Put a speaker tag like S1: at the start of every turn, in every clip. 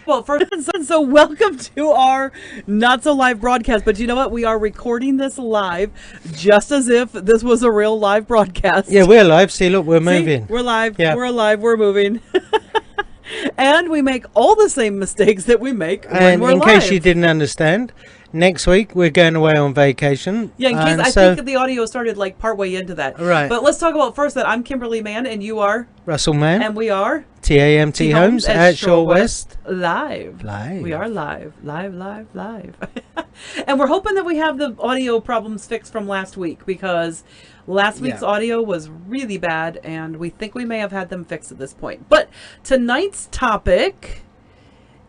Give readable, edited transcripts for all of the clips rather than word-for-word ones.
S1: Well, first, so welcome to our not so live broadcast. But you know what? We are recording this live, just as if this was a real live broadcast.
S2: Yeah, we're live. See, look, we're
S1: See?
S2: moving.
S1: We're live.
S2: Yeah.
S1: We're alive. We're moving. And we make all the same mistakes that we make when
S2: And
S1: we're
S2: in
S1: live.
S2: case you didn't understand, next week we're going away on vacation.
S1: Yeah, in case
S2: and
S1: I
S2: so
S1: think the audio started like partway into that.
S2: Right.
S1: But let's talk about first that I'm Kimberly Mann and you are,
S2: Russell Mann,
S1: and we are
S2: TAMT Homes at Shore West.
S1: live.
S2: Live.
S1: We are live. And we're hoping that we have the audio problems fixed from last week, because last week's audio was really bad and we think we may have had them fixed at this point. But tonight's topic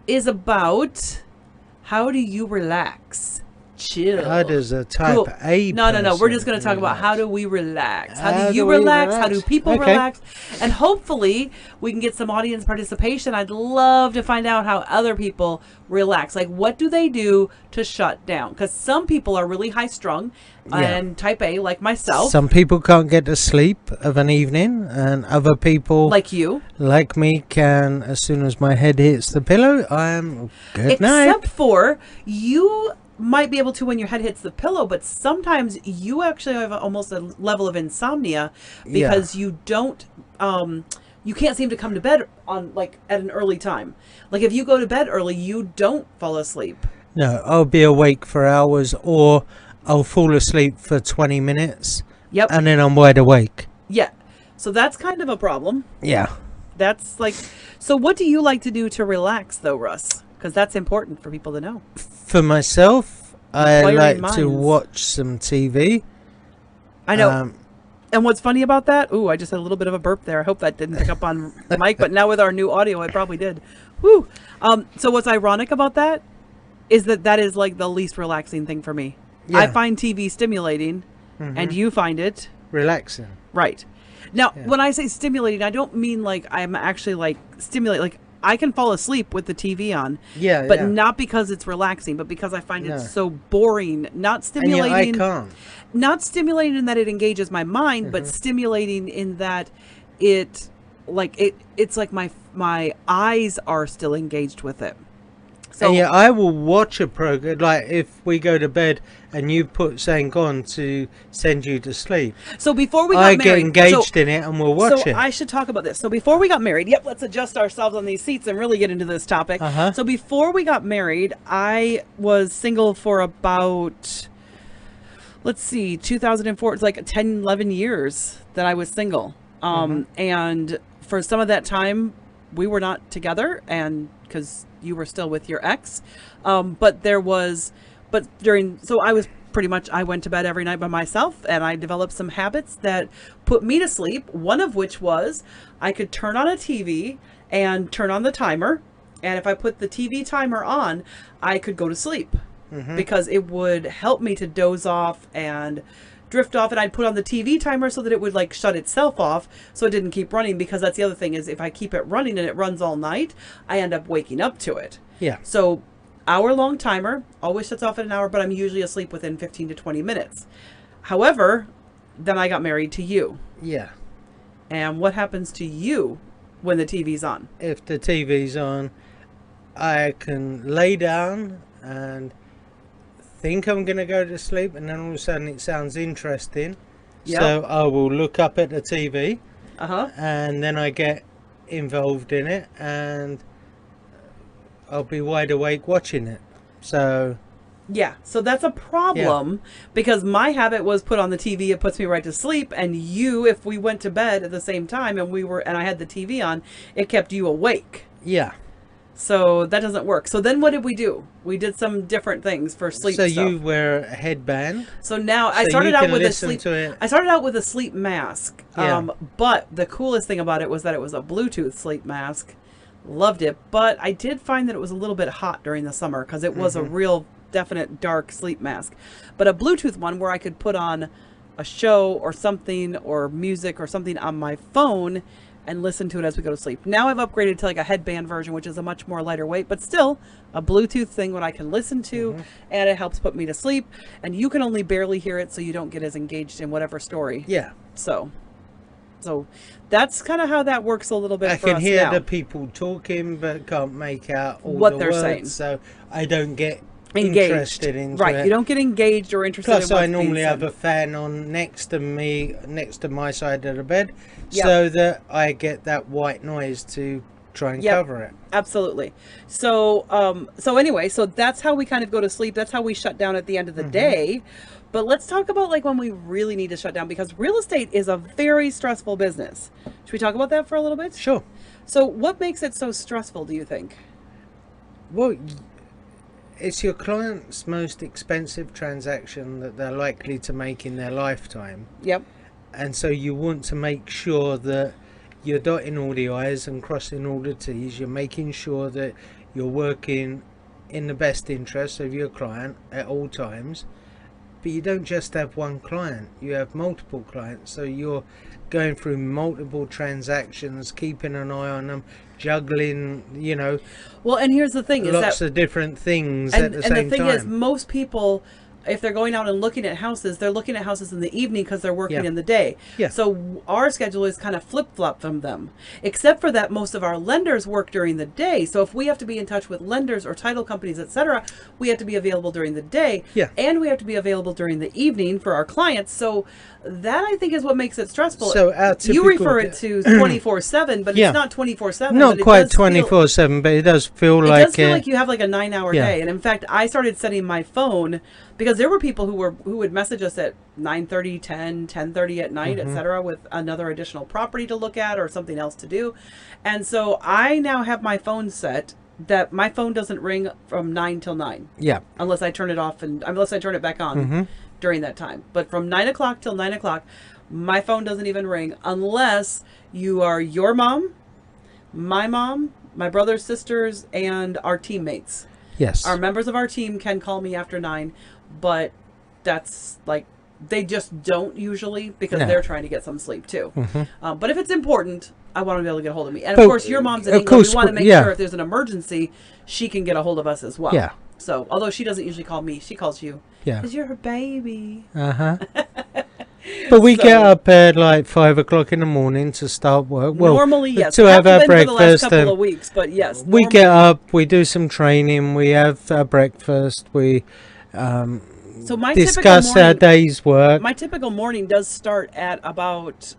S1: is about how do you relax? Chill.
S2: How does a type
S1: Cool.
S2: A
S1: No. We're
S2: person
S1: just going to talk about
S2: relax?
S1: how do we relax?
S2: How
S1: How do
S2: do
S1: you
S2: we
S1: relax? How do
S2: relax?
S1: people
S2: Okay.
S1: relax? And hopefully we can get some audience participation. I'd love to find out how other people relax. Like, what do they do to shut down? Because some people are really high strung and type A, like myself,
S2: Some people can't get to sleep of an evening, and other people,
S1: like you.
S2: like me, can, as soon as my head hits the pillow, I'm good night.
S1: Except for you might be able to when your head hits the pillow, but sometimes you actually have almost a level of insomnia because you don't you can't seem to come to bed on like at an early time. Like if you go to bed early, you don't fall asleep.
S2: No, I'll be awake for hours, or I'll fall asleep for 20 minutes,
S1: Yep.
S2: and then I'm wide awake.
S1: Yeah. So that's kind of a problem.
S2: Yeah.
S1: That's like, so what do you like to do to relax though, Russ? Because that's important for people to know.
S2: For myself, I
S1: Inquiring
S2: like to
S1: minds.
S2: watch some TV.
S1: I know. And what's funny about that? Ooh, I just had a little bit of a burp there. I hope that didn't pick up on the mic, but now with our new audio, it probably did. Woo. So what's ironic about that is that that is like the least relaxing thing for me. I
S2: Yeah.
S1: find TV stimulating, and you find it
S2: Relaxing.
S1: right. Now,
S2: Yeah.
S1: when I say stimulating, I don't mean like I'm actually like stimulate. Like I can fall asleep with the TV on,
S2: Yeah,
S1: but
S2: yeah.
S1: not because it's relaxing, but because I find
S2: No.
S1: it so boring. Not
S2: And yet I
S1: stimulating.
S2: can't.
S1: Not stimulating in that it engages my mind, but
S2: Mm-hmm.
S1: stimulating in that it's like my eyes are still engaged with it. So
S2: And yet I will watch a program, like if we go to bed and you put something on to send you to sleep.
S1: so before we got
S2: I
S1: married,
S2: get engaged
S1: so,
S2: in it and we'll watch
S1: so
S2: it.
S1: I should talk about this. So before we got married, yep, let's adjust ourselves on these seats and really get into this topic.
S2: Uh-huh.
S1: So before we got married, I was single for about, let's see, 2004. It's like 10, 11 years that I was single. And for some of that time, we were not together, and because you were still with your ex. But I was pretty much, I went to bed every night by myself, and I developed some habits that put me to sleep. One of which was I could turn on a TV and turn on the timer. And if I put the TV timer on, I could go to sleep because it would help me to doze off and drift off. And I'd put on the TV timer so that it would like shut itself off so it didn't keep running, because that's the other thing is if I keep it running and it runs all night, I end up waking up to it.
S2: Yeah.
S1: So hour-long timer, always shuts off at an hour, but I'm usually asleep within 15 to 20 minutes. However, then I got married to you.
S2: Yeah.
S1: And what happens to you when the TV's on?
S2: If the TV's on, I can lay down and think I'm going to go to sleep, and then all of a sudden it sounds interesting.
S1: Yep.
S2: So I will look up at the TV,
S1: Uh-huh.
S2: and then I get involved in it, and I'll be wide awake watching it. So
S1: Yeah, so that's a problem because my habit was put on the TV, it puts me right to sleep, and you, if we went to bed at the same time and I had the TV on, it kept you awake.
S2: yeah.
S1: So that doesn't work. So then what did we do? We did some different things for sleep
S2: So
S1: stuff.
S2: you wear a headband.
S1: So now I
S2: So
S1: started
S2: you
S1: out
S2: can
S1: with a
S2: listen
S1: sleep.
S2: to it.
S1: I started out with a sleep mask.
S2: Yeah.
S1: But the coolest thing about it was that it was a Bluetooth sleep mask. Loved it, but I did find that it was a little bit hot during the summer because it was a real definite dark sleep mask. But a Bluetooth one where I could put on a show or something or music or something on my phone and listen to it as we go to sleep. Now I've upgraded to like a headband version, which is a much more lighter weight, but still a Bluetooth thing what I can listen to, and it helps put me to sleep. And you can only barely hear it, so you don't get as engaged in whatever story.
S2: Yeah.
S1: So So that's kind of how that works a little bit
S2: I
S1: for
S2: can
S1: us
S2: hear
S1: now.
S2: the people talking, but can't make out all
S1: What
S2: the
S1: they're
S2: words,
S1: saying.
S2: so I don't get
S1: Engaged.
S2: interested into
S1: Right.
S2: it.
S1: You don't get engaged or interested
S2: Plus,
S1: in what's
S2: I normally
S1: being
S2: have
S1: said.
S2: a fan on next to me, next to my side of the bed,
S1: Yep.
S2: so that I get that white noise to try and
S1: Yep.
S2: cover it.
S1: Absolutely. So anyway, so that's how we kind of go to sleep. That's how we shut down at the end of the day. But let's talk about like when we really need to shut down, because real estate is a very stressful business. Should we talk about that for a little bit?
S2: Sure.
S1: So what makes it so stressful, do you think?
S2: Well, it's your client's most expensive transaction that they're likely to make in their lifetime.
S1: Yep.
S2: And so you want to make sure that you're dotting all the I's and crossing all the T's. You're making sure that you're working in the best interest of your client at all times. But you don't just have one client, you have multiple clients. So you're going through multiple transactions, keeping an eye on them, juggling,
S1: Well, and here's the thing: is
S2: lots
S1: that
S2: of different things
S1: and,
S2: at the
S1: and
S2: same
S1: the thing
S2: time.
S1: is, most people, if they're going out and looking at houses, they're looking at houses in the evening because they're working
S2: Yeah.
S1: in the day.
S2: Yeah.
S1: So our schedule is kind of flip-flop from them, except for that most of our lenders work during the day. So if we have to be in touch with lenders or title companies, etc., we have to be available during the day.
S2: Yeah.
S1: And we have to be available during the evening for our clients. So that, I think, is what makes it stressful.
S2: So our
S1: You
S2: typical-
S1: refer it to 24/7, but
S2: Yeah.
S1: it's not 24/7.
S2: Not
S1: but it
S2: quite
S1: does feel-
S2: 24/7, but it does feel
S1: it
S2: like
S1: does feel like you have like a 9-hour
S2: yeah.
S1: day. And in fact, I started setting my phone because there were people who would message us at 9:30, 10:30 at night, etc., with another additional property to look at or something else to do. And so I now have my phone set that my phone doesn't ring from 9 till 9
S2: yeah.
S1: unless I turn it off and unless I turn it back on during that time. But from 9 o'clock till 9 o'clock, my phone doesn't even ring unless you are your mom, my brothers, sisters, and our teammates.
S2: Yes.
S1: Our members of our team can call me after 9, but that's like, they just don't usually because
S2: No.
S1: they're trying to get some sleep too. But if it's important, I want to be able to get a hold of me. And of
S2: But,
S1: course, your mom's in
S2: of
S1: England.
S2: course,
S1: We want to make
S2: yeah.
S1: sure if there's an emergency, she can get a hold of us as well.
S2: Yeah.
S1: So, although she doesn't usually call me, she calls you.
S2: Yeah.
S1: Because you're her baby.
S2: But we
S1: So-
S2: get up at like 5 o'clock in the morning to start work. Well,
S1: Normally, yes.
S2: to have our
S1: Hasn't been for the last
S2: breakfast.
S1: couple
S2: And
S1: of weeks, but yes.
S2: we
S1: normally-
S2: get up, we do some training, we have our breakfast, we
S1: So my
S2: discuss
S1: typical
S2: our
S1: morning,
S2: day's work.
S1: my typical morning does start at about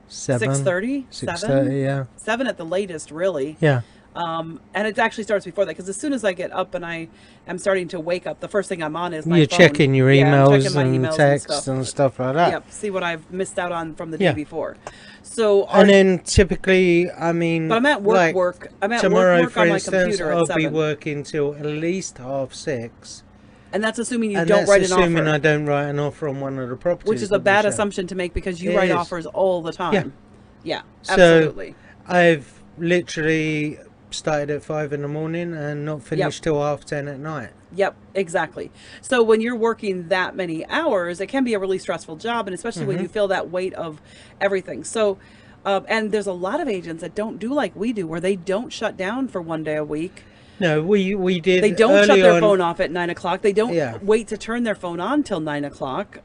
S1: 6:30,
S2: 6:30, yeah.
S1: 7 at the latest, really.
S2: Yeah.
S1: And it actually starts before that because as soon as I get up and I am starting to wake up, the first thing I'm on is my
S2: You're
S1: phone.
S2: checking your
S1: Yeah, I'm
S2: emails
S1: checking my
S2: and
S1: emails
S2: texts and stuff like that.
S1: Yep, see what I've missed out on from the
S2: Yeah.
S1: day before. So, our,
S2: And then typically, I mean,
S1: but I'm at work.
S2: like
S1: I'm at
S2: tomorrow,
S1: work
S2: for
S1: on my
S2: instance,
S1: computer
S2: I'll
S1: at 7,
S2: be working till at least 5:30.
S1: and that's assuming you
S2: And
S1: don't
S2: that's
S1: write an
S2: assuming
S1: offer,
S2: I don't write an offer on one of the properties.
S1: which is a
S2: that we
S1: bad
S2: show.
S1: assumption to make because you
S2: It
S1: write
S2: is.
S1: offers all the time. Yeah,
S2: So-
S1: absolutely.
S2: I've literally started at 5 in the morning and not finished till 10:30 at night.
S1: Yep, exactly. So when you're working that many hours, it can be a really stressful job, and especially when you feel that weight of everything. So, and there's a lot of agents that don't do like we do, where they don't shut down for one day a week.
S2: No, we did.
S1: They don't shut
S2: early
S1: their
S2: on-
S1: phone off at 9 o'clock. They don't
S2: Yeah.
S1: wait to turn their phone on till 9 o'clock.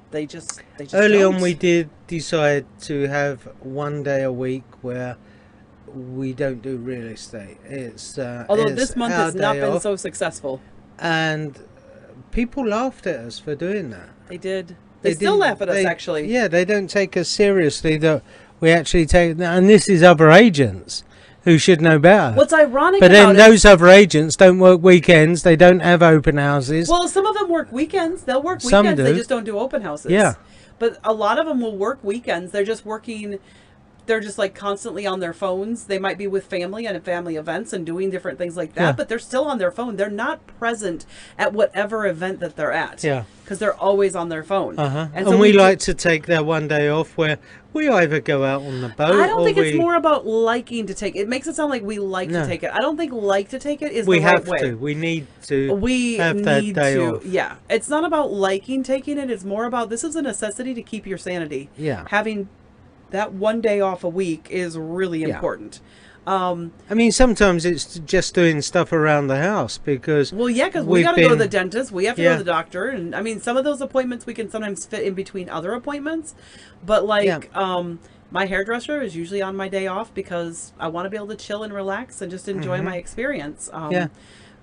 S1: They just
S2: Early
S1: don't.
S2: on, we did decide to have one day a week where we don't do real estate. It's
S1: Although
S2: it's
S1: this month
S2: our
S1: has not
S2: day
S1: been
S2: off,
S1: so successful.
S2: and people laughed at us for doing that.
S1: They did. They still
S2: didn't-
S1: laugh at us,
S2: they-
S1: actually.
S2: Yeah, they don't take us seriously. That we actually take, and this is other agents who should know better.
S1: What's ironic
S2: But
S1: about
S2: then
S1: it,
S2: those other agents don't work weekends. They don't have open houses.
S1: well, some of them work weekends. They'll work
S2: Some
S1: weekends. They
S2: do.
S1: just don't do open houses.
S2: Yeah.
S1: But a lot of them will work weekends. They're just working. They're just like constantly on their phones. They might be with family and at family events and doing different things like that,
S2: Yeah.
S1: but they're still on their phone. They're not present at whatever event that they're at.
S2: Yeah.
S1: Because they're always on their phone.
S2: And,
S1: so
S2: we
S1: do-
S2: like to take that one day off where we either go out on the boat
S1: I don't
S2: or
S1: think it's
S2: we,
S1: more about liking to take it. It makes it sound like we like
S2: No.
S1: to take it. I don't think like to take it is
S2: we
S1: the right
S2: have
S1: way.
S2: to. We need to
S1: We
S2: have that
S1: need
S2: day
S1: to,
S2: off.
S1: yeah. It's not about liking taking it. It's more about this is a necessity to keep your sanity.
S2: Yeah.
S1: Having that one day off a week is really
S2: Yeah.
S1: important.
S2: I mean, sometimes it's just doing stuff around the house because
S1: Well, yeah, because we
S2: we've
S1: got to go to
S2: been-
S1: the dentist. We have to go
S2: Yeah.
S1: to the doctor, and I mean, some of those appointments we can sometimes fit in between other appointments. But like,
S2: Yeah.
S1: my hairdresser is usually on my day off because I want to be able to chill and relax and just enjoy my experience.
S2: Yeah.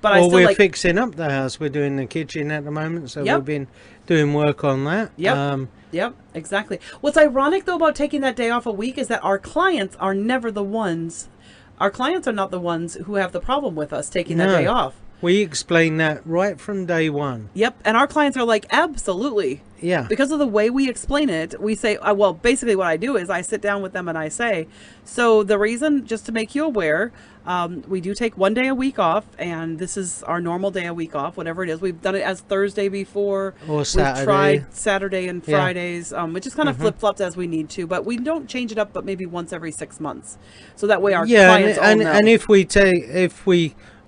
S1: But I
S2: Well,
S1: still
S2: we're
S1: like.
S2: fixing up the house. We're doing the kitchen at the moment, so
S1: Yep.
S2: we've been doing work on that.
S1: Yep. Yep, exactly. What's ironic though about taking that day off a week is that our clients are never the ones. Our clients are not the ones who have the problem with us taking that
S2: No.
S1: day off.
S2: We explain that right from day one.
S1: Yep, and our clients are like, absolutely.
S2: Yeah.
S1: Because of the way we explain it, we say, well, basically what I do is I sit down with them and I say, so the reason, just to make you aware, we do take 1 day a week off, and this is our normal day a week off, whatever it is. We've done it as Thursday before.
S2: Or Saturday.
S1: We've tried Saturday and
S2: Yeah.
S1: Fridays, which is kind of flip-flopped as we need to, but we don't change it up but maybe once every 6 months. So that way our clients all know.
S2: and if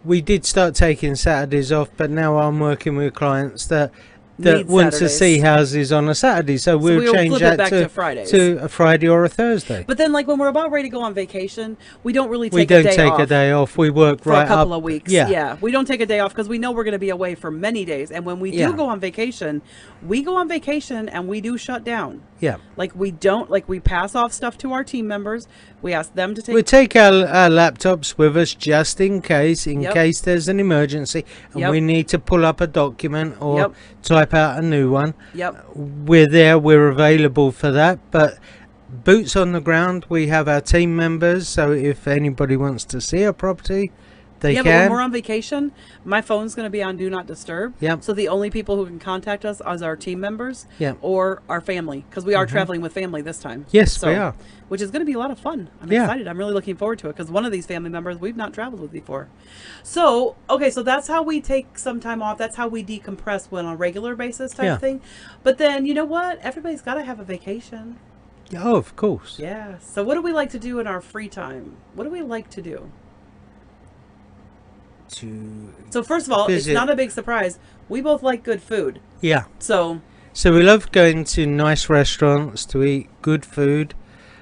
S2: we did start taking Saturdays off, but now I'm working with clients that
S1: Need
S2: want to
S1: Saturdays.
S2: see houses on a Saturday, so we'll
S1: we'll
S2: change
S1: flip it
S2: that
S1: back
S2: to
S1: to Fridays.
S2: to a Friday or a Thursday.
S1: But then, like, when we're about ready to go on vacation, we don't really take
S2: We don't
S1: a day
S2: take
S1: off.
S2: a day off. We work
S1: For
S2: right
S1: a couple
S2: up.
S1: of weeks.
S2: Yeah.
S1: We don't take a day off because we know we're going to be away for many days. And when we do
S2: Yeah.
S1: go on vacation, and we do shut down.
S2: Yeah.
S1: Like, we pass off stuff to our team members. We ask them to take.
S2: We take our laptops with us just in case
S1: Yep.
S2: there's an emergency and
S1: Yep.
S2: we need to pull up a document or
S1: Yep.
S2: type out a new one.
S1: Yep.
S2: We're there, we're available for that, but boots on the ground, we have our team members, so if anybody wants to see a property, they
S1: Yeah, but when
S2: can.
S1: we're on vacation, my phone's going to be on Do Not Disturb.
S2: Yep.
S1: So the only people who can contact us are our team members
S2: Yep.
S1: or our family, because we are traveling with family this time.
S2: Yes,
S1: So,
S2: we are.
S1: Which is going to be a lot of fun. I'm
S2: Yeah.
S1: excited. I'm really looking forward to it because one of these family members we've not traveled with before. So, okay, so that's how we take some time off. That's how we decompress when on a regular basis type
S2: Yeah.
S1: thing. But then, you know what? Everybody's got to have a vacation.
S2: Oh, of course.
S1: Yeah. So what do we like to do in our free time? What do we like to do? So first of all,
S2: Visit.
S1: it's not a big surprise. We both like good food.
S2: Yeah.
S1: So,
S2: So we love going to nice restaurants to eat good food.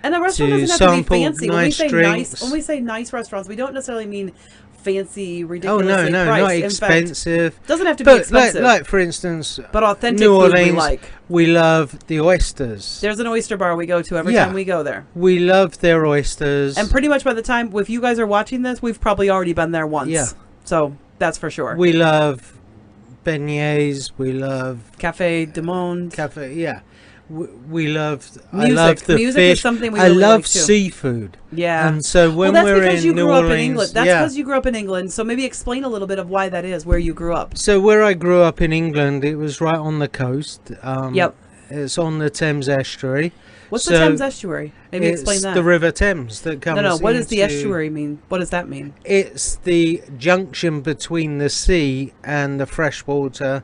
S1: and a restaurant
S2: To
S1: doesn't have to be
S2: sample
S1: fancy. When we
S2: nice
S1: say
S2: drinks.
S1: when we say nice restaurants, we don't necessarily mean fancy,
S2: Oh
S1: ridiculously
S2: no,
S1: priced.
S2: not
S1: In fact,
S2: expensive.
S1: doesn't have to be
S2: But
S1: expensive.
S2: like for instance,
S1: but authentic
S2: New
S1: food we
S2: Orleans,
S1: like.
S2: we love the oysters.
S1: There's an oyster bar we go to every
S2: Yeah.
S1: time we go there.
S2: We love their oysters.
S1: And pretty much by the time, if you guys are watching this, we've probably already been there once.
S2: Yeah.
S1: So that's for sure.
S2: We love beignets. We love
S1: Cafe du Monde.
S2: cafe. Yeah, we love. I
S1: Music.
S2: love the
S1: Music
S2: fish.
S1: is something we
S2: I
S1: really
S2: love
S1: like, too.
S2: seafood.
S1: Yeah.
S2: And so when
S1: well, that's
S2: we're
S1: because
S2: in
S1: you
S2: New
S1: grew
S2: Orleans,
S1: up in England. That's
S2: yeah.
S1: because you grew up in England. So maybe explain a little bit of why that is, where you grew up.
S2: So where I grew up in England, it was right on the coast.
S1: Yep.
S2: It's on the Thames estuary.
S1: What's
S2: So
S1: the Thames estuary? Maybe explain
S2: it's
S1: that.
S2: the River Thames that comes.
S1: No. What does the
S2: into-
S1: estuary mean? What does that mean?
S2: It's the junction between the sea and the freshwater.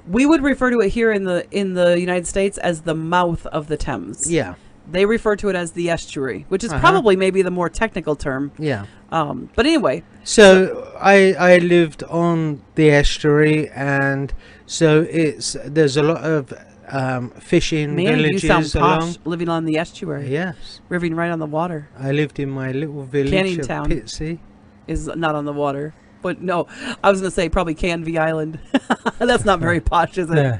S1: We would refer to it here in the United States as the mouth of the Thames.
S2: Yeah,
S1: They refer to it as the estuary, which is
S2: Uh-huh.
S1: probably maybe the more technical term.
S2: yeah.
S1: But anyway,
S2: So I lived on the estuary, and so there's a lot of fishing
S1: man, you
S2: villages
S1: sound posh
S2: along.
S1: living on the estuary.
S2: Yes,
S1: Living right on the water.
S2: I lived in my little village
S1: Canning
S2: of
S1: Town.
S2: Pitsea.
S1: Is not on the water. But no, I was going to say probably Canvey Island. That's not very posh, is it?
S2: Yeah.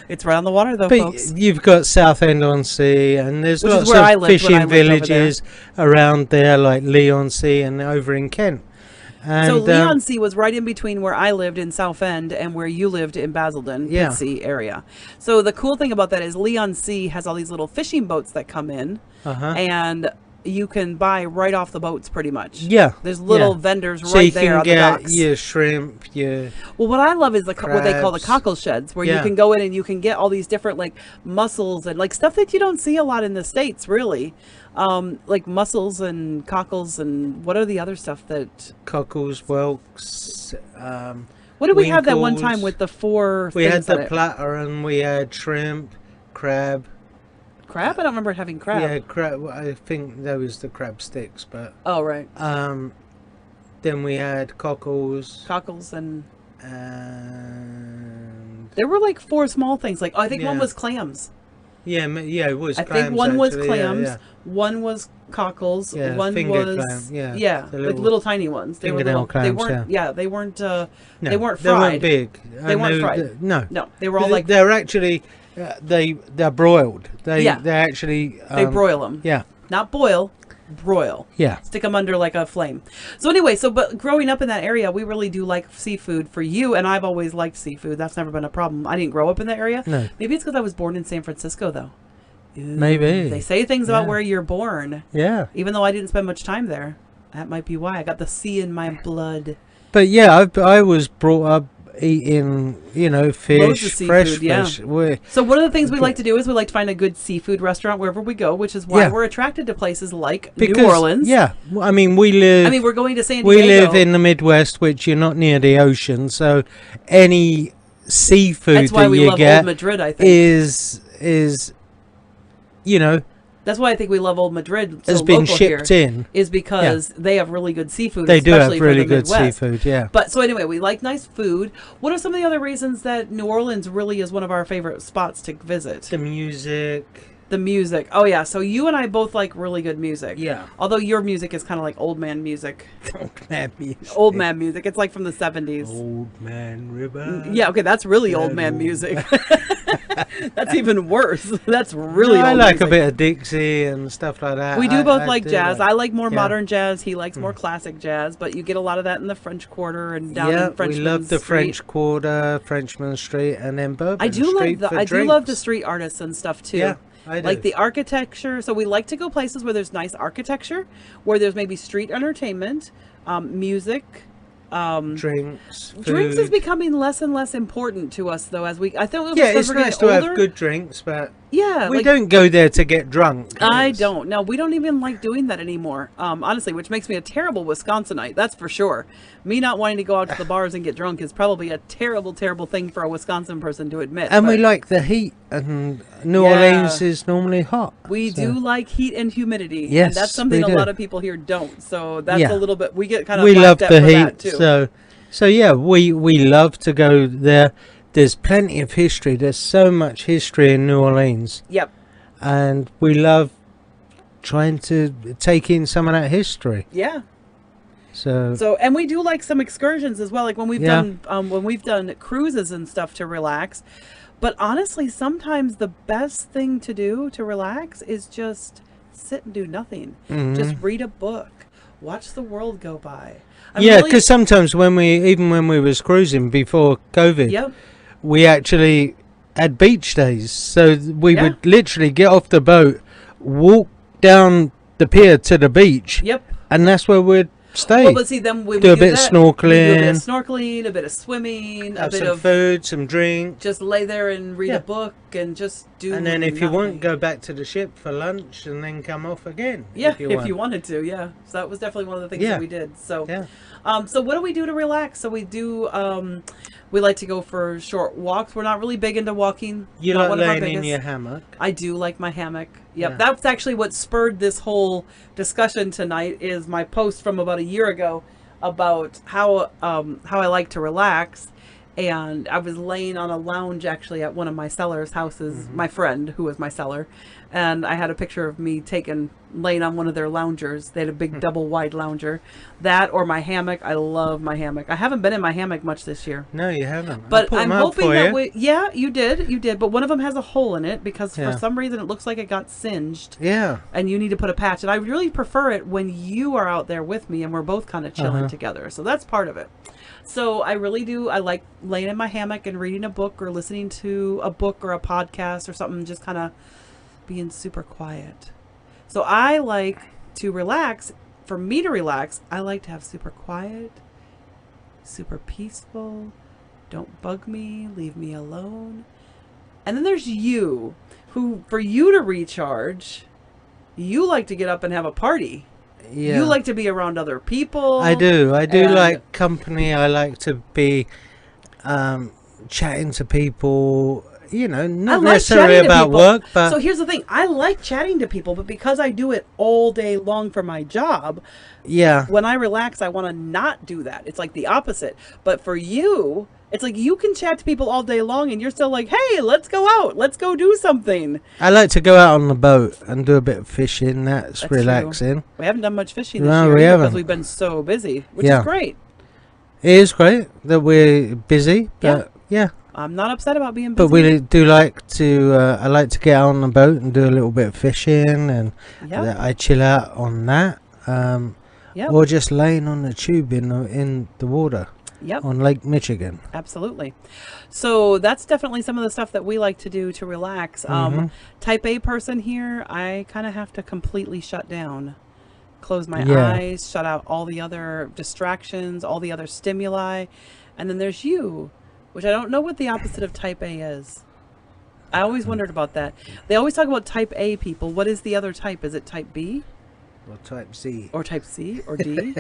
S1: It's right on the water, though,
S2: But
S1: folks.
S2: you've got Southend-on-Sea, and there's
S1: Which is
S2: lots
S1: where I
S2: of
S1: lived when I
S2: fishing
S1: lived over there.
S2: villages around there, like Leigh-on-Sea and over in Kent. And,
S1: So Leigh-on-Sea was right in between where I lived in Southend and where you lived in Basildon,
S2: Yeah.
S1: Pitsea area. So the cool thing about that is Leigh-on-Sea has all these little fishing boats that come in,
S2: uh-huh.
S1: and you can buy right off the boats pretty much.
S2: Yeah.
S1: There's little
S2: yeah.
S1: vendors
S2: So
S1: right
S2: you
S1: there
S2: can
S1: on the
S2: get
S1: docks.
S2: your shrimp, your
S1: Well, what I love is what they call the
S2: crabs.
S1: cockle sheds, where you
S2: Yeah.
S1: can go in and you can get all these different like mussels and like stuff that you don't see a lot in the States, really. Like mussels and cockles and what are the other stuff that?
S2: cockles, whelks.
S1: What did we have that one time
S2: Winkles.
S1: with the four?
S2: We had
S1: things on
S2: the
S1: it?
S2: platter, and we had shrimp, crab.
S1: Crab? I don't remember having crab.
S2: Yeah, crab. I think that was the crab sticks, but
S1: Oh right,
S2: then we had cockles,
S1: cockles and
S2: and
S1: there were like four small things. Like I think one
S2: Yeah.
S1: was clams.
S2: Yeah, yeah, it was
S1: I
S2: clams,
S1: think one was
S2: actually,
S1: clams,
S2: yeah,
S1: one was cockles,
S2: yeah.
S1: one
S2: Fingered
S1: was
S2: clam, yeah.
S1: yeah,
S2: The
S1: like little tiny ones. They were
S2: fingernail
S1: little. They
S2: clams,
S1: weren't.
S2: yeah.
S1: Yeah, they weren't.
S2: No,
S1: they weren't
S2: they weren't
S1: fried.
S2: big.
S1: They weren't fried.
S2: No.
S1: No, they were all like
S2: They're actually they're broiled.
S1: Yeah.
S2: They're actually
S1: they broil them.
S2: Yeah,
S1: Not boil, broil.
S2: yeah.
S1: Stick them under like a flame. So anyway, but growing up in that area, we really do like seafood for you, and I've always liked seafood. That's never been a problem. I didn't grow up in that area.
S2: No.
S1: Maybe it's because I was born in San Francisco, though. Ooh,
S2: Maybe.
S1: they say things about
S2: Yeah.
S1: where you're born,
S2: Yeah.
S1: even though I didn't spend much time there. That might be why I got the sea in my blood.
S2: But yeah, I was brought up eating,
S1: Loads
S2: fish,
S1: of
S2: fresh
S1: seafood, yeah.
S2: fish.
S1: So one of the things we like to do is we like to find a good seafood restaurant wherever we go, which is why
S2: Yeah.
S1: we're attracted to places like
S2: Because,
S1: New Orleans.
S2: Yeah, I mean, we live.
S1: I mean, we're going to San Diego.
S2: We live in the Midwest, which you're not near the ocean, so any seafood
S1: That's why
S2: that
S1: we
S2: you
S1: love
S2: get
S1: Old Madrid, I think.
S2: is
S1: That's why I think we love Old Madrid. So
S2: has been
S1: local
S2: shipped
S1: here,
S2: in.
S1: is because they have really good seafood.
S2: They do have
S1: especially for
S2: really
S1: the
S2: good
S1: Midwest.
S2: seafood. Yeah.
S1: But so anyway, we like nice food. What are some of the other reasons that New Orleans really is one of our favorite spots to visit?
S2: The music.
S1: The music. Oh yeah, so you and I both like really good music.
S2: Yeah.
S1: Although your music is kind of like old man music.
S2: Old man music.
S1: Old man music. It's like from the 70s.
S2: Old man river.
S1: Yeah, okay, that's really old man music. That's even worse. That's really
S2: No, I
S1: old
S2: like
S1: music.
S2: a bit of Dixie and stuff like that.
S1: We do both
S2: I
S1: like
S2: do
S1: jazz. I like more
S2: yeah.
S1: modern jazz. He likes more classic jazz, but you get a lot of that in the French Quarter and down
S2: Yeah,
S1: in Frenchman
S2: we love the
S1: Street.
S2: French Quarter, Frenchman Street, and then Bourbon
S1: I do
S2: Street
S1: love
S2: for
S1: I do love the
S2: drinks.
S1: street artists and stuff too.
S2: Yeah, I do.
S1: Like the architecture. So we like to go places where there's nice architecture, where there's maybe street entertainment, music.
S2: Drinks,
S1: Drinks is
S2: food.
S1: becoming less and less important to us, though. As we, I think,
S2: Yeah,
S1: because
S2: it's
S1: we're getting
S2: nice to
S1: older,
S2: have good drinks, but
S1: Yeah,
S2: we
S1: like,
S2: don't go there to get drunk.
S1: I
S2: It's-
S1: don't. No, we don't even like doing that anymore. Honestly, which makes me a terrible Wisconsinite. That's for sure. Me not wanting to go out to the bars and get drunk is probably a terrible, terrible thing for a Wisconsin person to admit.
S2: And we
S1: but
S2: like the heat, and New
S1: Yeah.
S2: Orleans is normally hot.
S1: we
S2: so-
S1: do like heat and humidity.
S2: Yes,
S1: and that's something
S2: we
S1: a
S2: do.
S1: lot of people here don't. So that's
S2: Yeah.
S1: a little bit. We get kind of
S2: We love
S1: laughed at
S2: the
S1: for that,
S2: heat,
S1: too.
S2: so yeah, we love to go there. There's plenty of history. There's so much history in New Orleans,
S1: Yep.
S2: and we love trying to take in some of that history.
S1: Yeah.
S2: So
S1: So, and we do like some excursions as well, like when we've
S2: Yeah.
S1: done cruises and stuff to relax. But honestly, sometimes the best thing to do to relax is just sit and do nothing.
S2: Mhm.
S1: Just read a book, watch the world go by.
S2: yeah,
S1: really-
S2: because sometimes when we was cruising before COVID,
S1: Yep.
S2: we actually had beach days. So we
S1: Yeah.
S2: would literally get off the boat, walk down the pier to the beach,
S1: Yep.
S2: and that's where we'd stay.
S1: Well, but see, then when
S2: Do
S1: we
S2: a bit of
S1: that, we do a bit of
S2: snorkeling.
S1: snorkeling, a bit of swimming, a
S2: Have
S1: bit
S2: some
S1: of
S2: food, some drink.
S1: just lay there and read
S2: Yeah.
S1: a book and just do.
S2: And then if you want,
S1: nothing.
S2: go back to the ship for lunch and then come off again.
S1: Yeah,
S2: if you want.
S1: wanted to, yeah. So that was definitely one of the things
S2: Yeah.
S1: that we did. So,
S2: Yeah.
S1: So what do we do to relax? So we do, we like to go for short walks. We're not really big into walking.
S2: You
S1: Not
S2: like
S1: one of our
S2: laying in
S1: biggest.
S2: your hammock.
S1: I do like my hammock. Yep,
S2: Yeah.
S1: that's actually what spurred this whole discussion tonight. Is my post from about a year ago about how I like to relax. And I was laying on a lounge actually at one of my sellers' houses, my friend who was my seller, and I had a picture of me laying on one of their loungers. They had a big double wide lounger. That or my hammock. I love my hammock. I haven't been in my hammock much this year.
S2: No, you haven't. I
S1: But
S2: put 'em
S1: I'm
S2: up
S1: hoping
S2: for
S1: that
S2: you.
S1: we, yeah, you did. But one of them has a hole in it because
S2: Yeah.
S1: for some reason it looks like it got singed
S2: Yeah.
S1: and you need to put a patch. And I really prefer it when you are out there with me and we're both kind of chilling
S2: Uh-huh.
S1: together. So that's part of it. So I really do. I like laying in my hammock and reading a book or listening to a book or a podcast or something, just kind of being super quiet. So I like to relax. For me to relax, I like to have super quiet, super peaceful. Don't bug me, leave me alone. And then there's you, who, for you to recharge, you like to get up and have a party.
S2: Yeah.
S1: You like to be around other people.
S2: I do. I do
S1: and-
S2: like company. I like to be chatting to people. You know,
S1: I
S2: not
S1: like
S2: necessarily
S1: chatting to
S2: about
S1: people.
S2: work, but
S1: So here's the thing. I like chatting to people, but because I do it all day long for my job,
S2: yeah,
S1: when I relax, I want to not do that. It's like the opposite. But for you, It's like you can chat to people all day long and you're still like, hey, let's go out. Let's go do something.
S2: I like to go out on the boat and do a bit of fishing. That's
S1: That's
S2: relaxing.
S1: true. We haven't done much fishing this
S2: No,
S1: year
S2: we
S1: either because
S2: haven't.
S1: we've been so busy, which
S2: Yeah.
S1: is great.
S2: It is great that we're busy, but yeah.
S1: I'm not upset about being busy.
S2: But we do like to. I like to get out on the boat and do a little bit of fishing, and
S1: Yep.
S2: I chill out on that.
S1: Yep.
S2: Or just laying on the tube in the water
S1: Yep.
S2: on Lake Michigan.
S1: Absolutely. So that's definitely some of the stuff that we like to do to relax. Type A person here, I kind of have to completely shut down. Close my
S2: Yeah.
S1: eyes, shut out all the other distractions, all the other stimuli. And then there's you, which I don't know what the opposite of type A is. I always wondered about that. They always talk about type A people. What is the other type? Is it type B
S2: Or type C.
S1: or type C or D?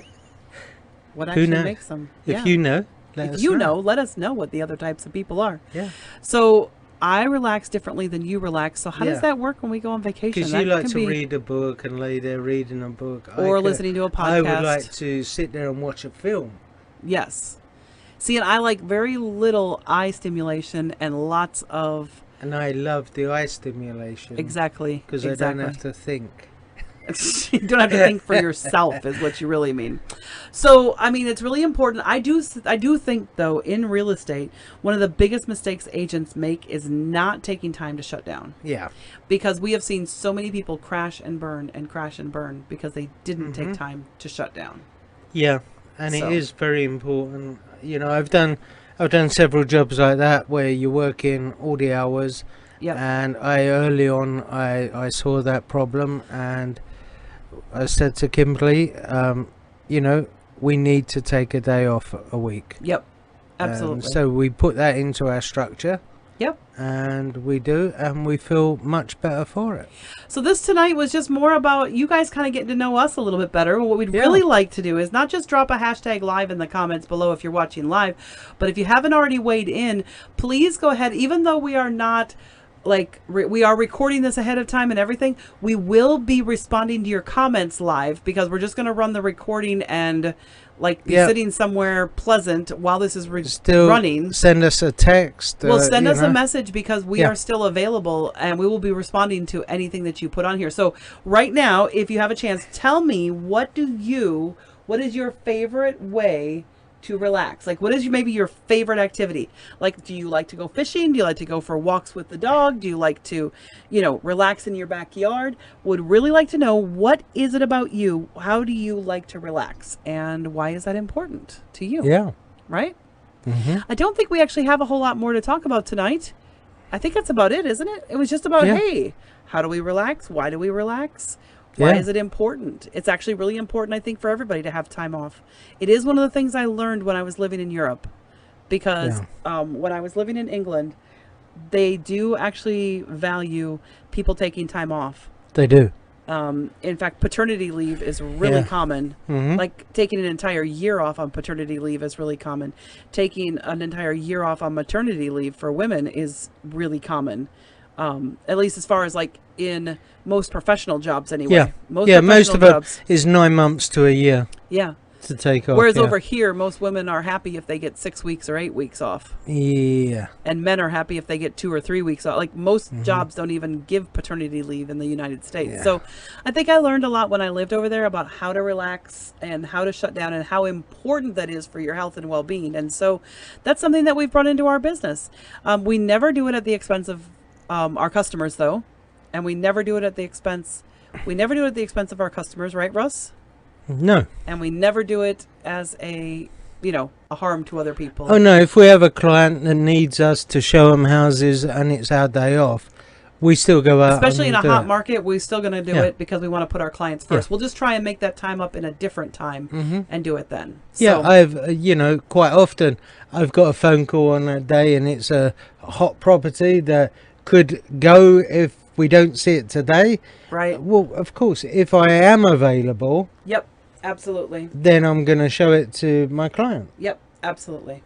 S1: What
S2: Who
S1: actually
S2: knows?
S1: makes them?
S2: If you know, let
S1: If
S2: us
S1: you know, let us know what the other types of people are.
S2: Yeah.
S1: So I relax differently than you relax. So how
S2: Yeah.
S1: does that work when we go on vacation?
S2: Because
S1: That
S2: you like
S1: can
S2: to
S1: be-
S2: read a book and lay there reading a book.
S1: or listening to a podcast.
S2: I would like to sit there and watch a film.
S1: Yes. See, and I like very little eye stimulation and lots of
S2: And I love the eye stimulation.
S1: exactly
S2: Because
S1: exactly.
S2: I don't have to think.
S1: You don't have to think for yourself is what you really mean. So I mean, it's really important. I do think though, in real estate, one of the biggest mistakes agents make is not taking time to shut down,
S2: Yeah.
S1: because we have seen so many people crash and burn because they didn't
S2: Mm-hmm.
S1: take time to shut down.
S2: Yeah. And
S1: So-
S2: it is very important. You know, I've done several jobs like that where you're working all the hours.
S1: Yep.
S2: And early on I saw that problem, and I said to Kimberly, you know, we need to take a day off a week.
S1: Yep. Absolutely.
S2: So we put that into our structure.
S1: Yep.
S2: And we do, and we feel much better for it.
S1: So this tonight was just more about you guys kind of getting to know us a little bit better. What we'd
S2: Yeah.
S1: really like to do is not just drop a hashtag live in the comments below if you're watching live, but if you haven't already weighed in, please go ahead. Even though we are not like we are recording this ahead of time and everything, we will be responding to your comments live, because we're just going to run the recording and like be
S2: Yeah.
S1: sitting somewhere pleasant while this is
S2: Still
S1: running.
S2: send us a text.
S1: Well, send
S2: you
S1: us
S2: know.
S1: a message, because we
S2: Yeah.
S1: are still available and we will be responding to anything that you put on here. So right now, if you have a chance, tell me what is your favorite way to relax? Like, what is maybe your favorite activity? Like, do you like to go fishing? Do you like to go for walks with the dog? Do you like to, relax in your backyard? Would really like to know, what is it about you? How do you like to relax? And why is that important to you?
S2: Yeah.
S1: Right?
S2: Mm-hmm.
S1: I don't think we actually have a whole lot more to talk about tonight. I think that's about it, isn't it? It was just about,
S2: Yeah.
S1: hey, how do we relax? Why do we relax? Why
S2: Yeah.
S1: is it important? It's actually really important, I think, for everybody to have time off. It is one of the things I learned when I was living in Europe, because when I was living in England, they do actually value people taking time off.
S2: They do.
S1: In fact, paternity leave is really
S2: Yeah.
S1: common.
S2: Mhm.
S1: Like taking an entire year off on paternity leave is really common. Taking an entire year off on maternity leave for women is really common. At least as far as like in most professional jobs anyway.
S2: Yeah.
S1: Most
S2: Yeah, most
S1: professional
S2: of it is 9 months to a year
S1: Yeah.
S2: to take off.
S1: Whereas
S2: yeah.
S1: over here, most women are happy if they get 6 weeks or 8 weeks off.
S2: Yeah.
S1: And men are happy if they get 2 or 3 weeks off. Like most
S2: Mm-hmm.
S1: jobs don't even give paternity leave in the United States.
S2: Yeah.
S1: So I think I learned a lot when I lived over there about how to relax and how to shut down and how important that is for your health and well-being. And so that's something that we've brought into our business. We never do it at the expense of our customers, though. And we never do it at the expense of our customers, right, Russ?
S2: No.
S1: And we never do it as a harm to other people.
S2: Oh no, if we have a client that needs us to show them houses and it's our day off, we still go out.
S1: Especially in
S2: and
S1: a
S2: do
S1: hot
S2: it.
S1: market, we're still going to do
S2: Yeah.
S1: it because we want to put our clients first.
S2: Yeah.
S1: We'll just try and make that time up in a different time and do it then.
S2: Yeah,
S1: So,
S2: I've quite often I've got a phone call on a day and it's a hot property that could go if we don't see it today.
S1: right.
S2: Well, of course, if I am available,
S1: Yep. Absolutely.
S2: then I'm going to show it to my client.
S1: Yep. Absolutely.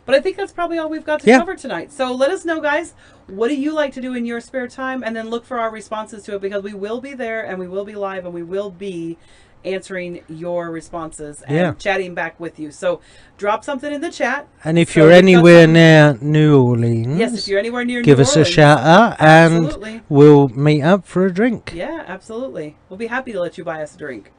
S1: But I think that's probably all we've got to
S2: Yeah.
S1: cover tonight. So let us know, guys, what do you like to do in your spare time? And then look for our responses to it, because we will be there and we will be live and we will be answering your responses and
S2: Yeah.
S1: chatting back with you. So drop something in the chat.
S2: And if
S1: So
S2: you're
S1: we've got
S2: anywhere
S1: some-
S2: near New Orleans,
S1: Yes, if you're anywhere near
S2: give
S1: New
S2: us a
S1: Orleans,
S2: shout out and
S1: absolutely.
S2: we'll meet up for a drink.
S1: Yeah, absolutely. We'll be happy to let you buy us a drink.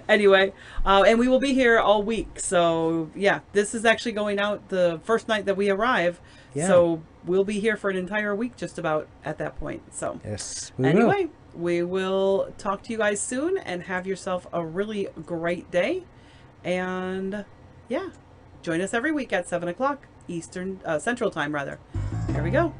S1: Anyway, and we will be here all week. So yeah, this is actually going out the first night that we arrive.
S2: Yeah.
S1: So we'll be here for an entire week just about at that point. So
S2: Yes, we will.
S1: anyway, we will talk to you guys soon and have yourself a really great day. And yeah, join us every week at 7 o'clock Eastern, Central Time rather. There we go.